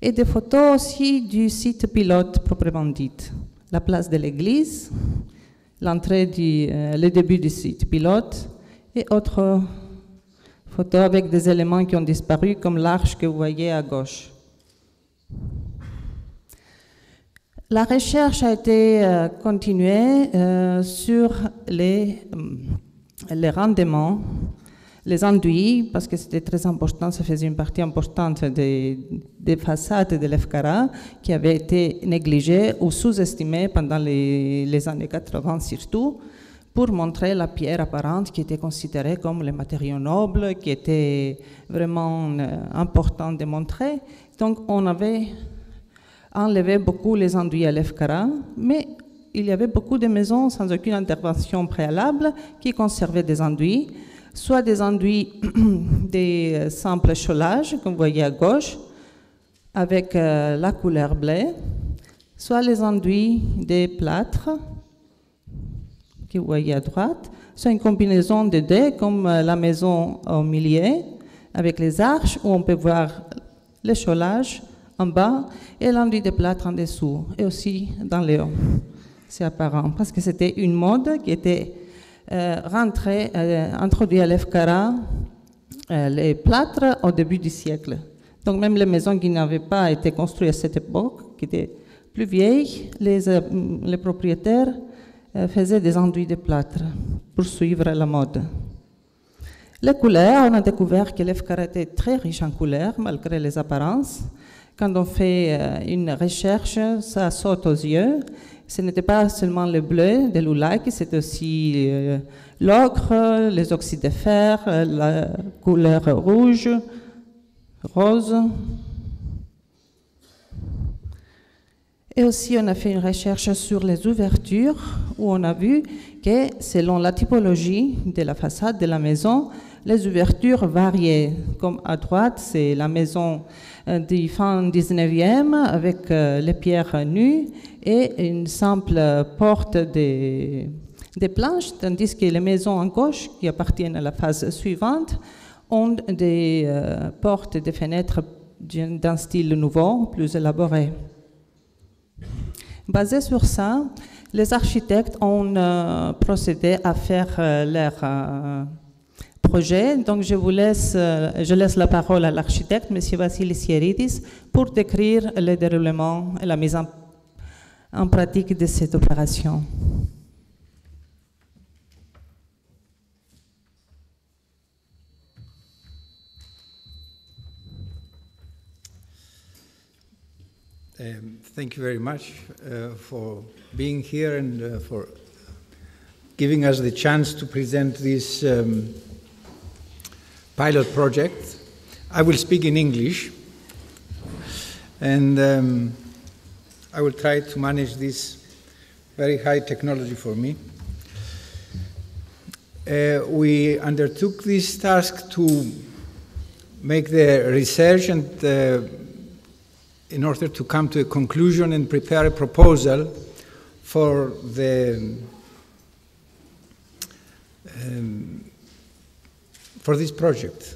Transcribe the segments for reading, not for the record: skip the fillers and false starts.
Et des photos aussi du site pilote proprement dit. La place de l'église, le début du site pilote et autres photos avec des éléments qui ont disparu comme l'arche que vous voyez à gauche. La recherche a été continuée sur les rendements, les enduits, parce que c'était très important, ça faisait une partie importante des façades de l'Efkara qui avaient été négligées ou sous-estimées pendant les années 80 surtout, pour montrer la pierre apparente qui était considérée comme le matériau noble, qui était vraiment important de montrer. Donc on avait enlevé beaucoup les enduits à l'Efkara, mais il y avait beaucoup de maisons sans aucune intervention préalable qui conservaient des enduits, soit des enduits des simples cholages, comme vous voyez à gauche, avec la couleur bleue, soit les enduits des plâtres, que vous voyez à droite, soit une combinaison de deux, comme la maison au milieu, avec les arches, où on peut voir le cholage en bas et l'enduit de plâtre en dessous, et aussi dans le haut. C'est apparent, parce que c'était une mode qui était introduite à l'Efkara, les plâtres au début du siècle. Donc même les maisons qui n'avaient pas été construites à cette époque, qui étaient plus vieilles, les propriétaires faisaient des enduits de plâtre pour suivre la mode. Les couleurs, on a découvert que l'Efkara était très riche en couleurs, malgré les apparences. Quand on fait une recherche, ça saute aux yeux. Ce n'était pas seulement le bleu de l'oulac, c'était aussi l'ocre, les oxydes de fer, la couleur rouge, rose. Et aussi, on a fait une recherche sur les ouvertures, où on a vu que selon la typologie de la façade de la maison, les ouvertures variaient. Comme à droite, c'est la maison du fin 19e avec les pierres nues et une simple porte des planches, tandis que les maisons en gauche, qui appartiennent à la phase suivante, ont des portes et des fenêtres d'un style nouveau, plus élaboré. Basé sur ça, les architectes ont procédé à faire leur projet. Donc je laisse la parole à l'architecte, M. Vassilis Sieridis, pour décrire le déroulement et la mise en pratique de cette opération. Thank you very much for being here and for giving us the chance to present this pilot project. I will speak in English, and I will try to manage this very high technology for me. We undertook this task to make the research and in order to come to a conclusion and prepare a proposal for this project,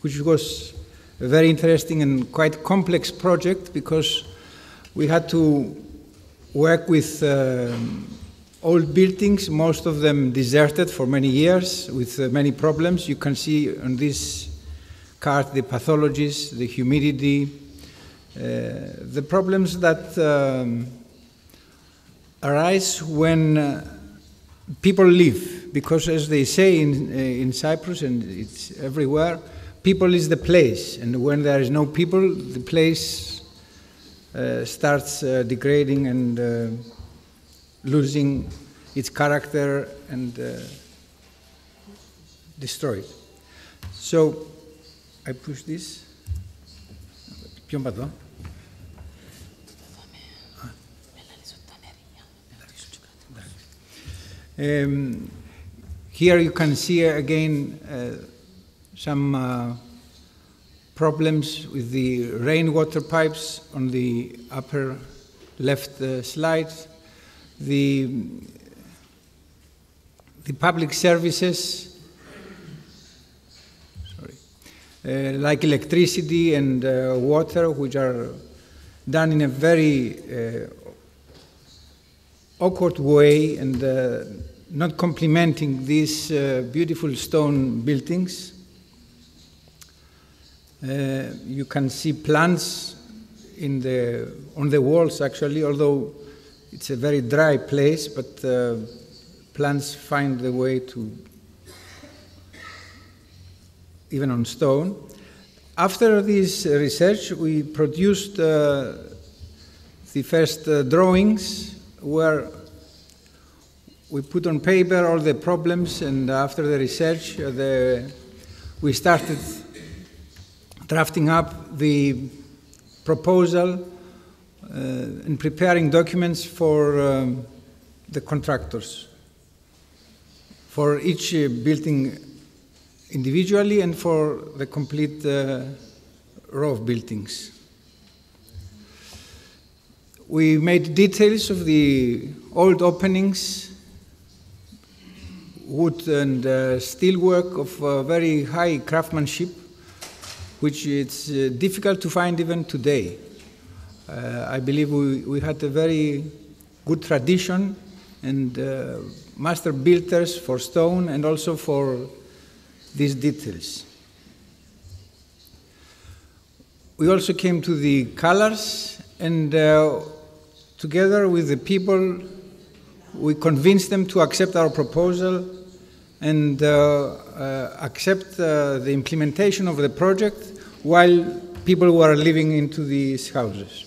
which was a very interesting and quite complex project because we had to work with old buildings, most of them deserted for many years with many problems. You can see on this card the pathologies, the humidity, the problems that arise when people live, because as they say in Cyprus and it's everywhere, people is the place, and when there is no people, the place starts degrading and losing its character and destroyed. So I push this. Here you can see again some problems with the rainwater pipes on the upper left slide. The public services, like electricity and water, which are done in a very awkward way and not complementing these beautiful stone buildings. You can see plants on the walls actually, although it's a very dry place, but plants find the way to even on stone. After this research, we produced the first drawings where we put on paper all the problems, and after the research, we started drafting up the proposal and preparing documents for the contractors, for each building individually and for the complete row of buildings. We made details of the old openings, wood and steel work of very high craftsmanship, which it's difficult to find even today. I believe we had a very good tradition and master builders for stone and also for these details. We also came to the colors, and together with the people, we convinced them to accept our proposal and accept the implementation of the project while people were living into these houses,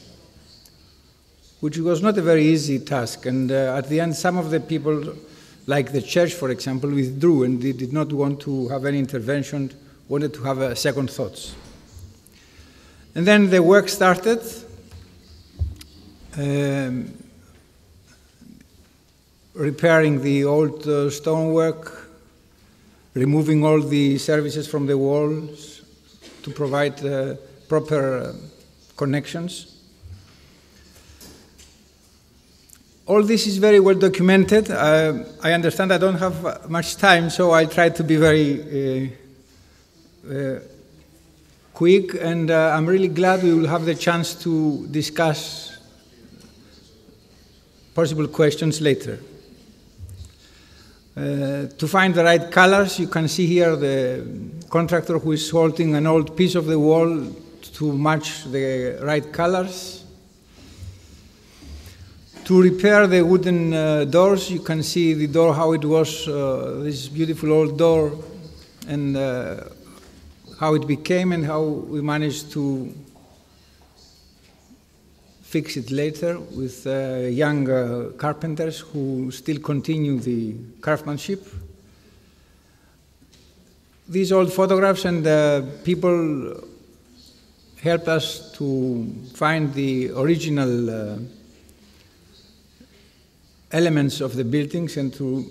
which was not a very easy task. And at the end, some of the people, like the church, for example, withdrew and they did not want to have any intervention, wanted to have second thoughts. And then the work started. Repairing the old stonework, removing all the services from the walls to provide proper connections. All this is very well documented. I understand I don't have much time, so I'll try to be very quick, and I'm really glad we will have the chance to discuss possible questions later. To find the right colors, you can see here the contractor who is holding an old piece of the wall to match the right colors. To repair the wooden doors, you can see the door, how it was, this beautiful old door, and how it became and how we managed to fix it later with young carpenters who still continue the craftsmanship. These old photographs and people helped us to find the original elements of the buildings and to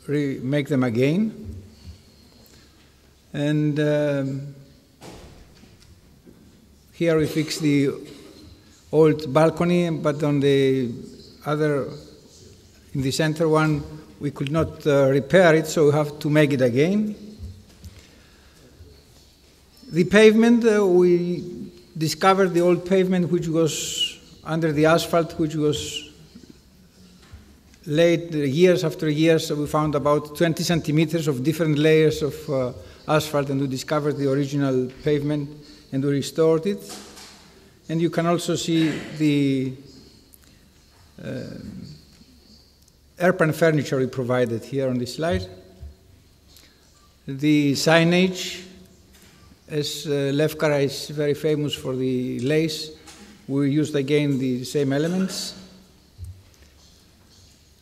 remake them again. And here we fix the old balcony, but on the other, in the center one, we could not repair it, so we have to make it again. The pavement, we discovered the old pavement which was under the asphalt, which was laid years after years. So we found about 20 centimeters of different layers of asphalt, and we discovered the original pavement and we restored it. And you can also see the airpan furniture we provided here on this slide. The signage, as Lefkara is very famous for the lace, we used again the same elements.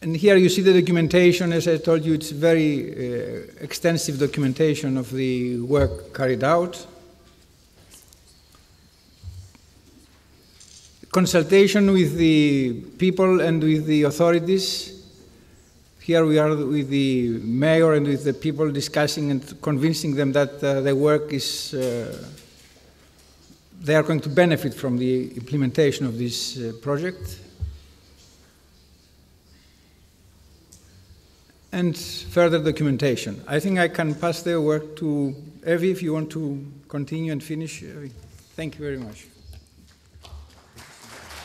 And here you see the documentation. As I told you, it's very extensive documentation of the work carried out. Consultation with the people and with the authorities. Here we are with the mayor and with the people discussing and convincing them that the work is, they are going to benefit from the implementation of this project. And further documentation. I think I can pass the work to Evi if you want to continue and finish. Evi. Thank you very much.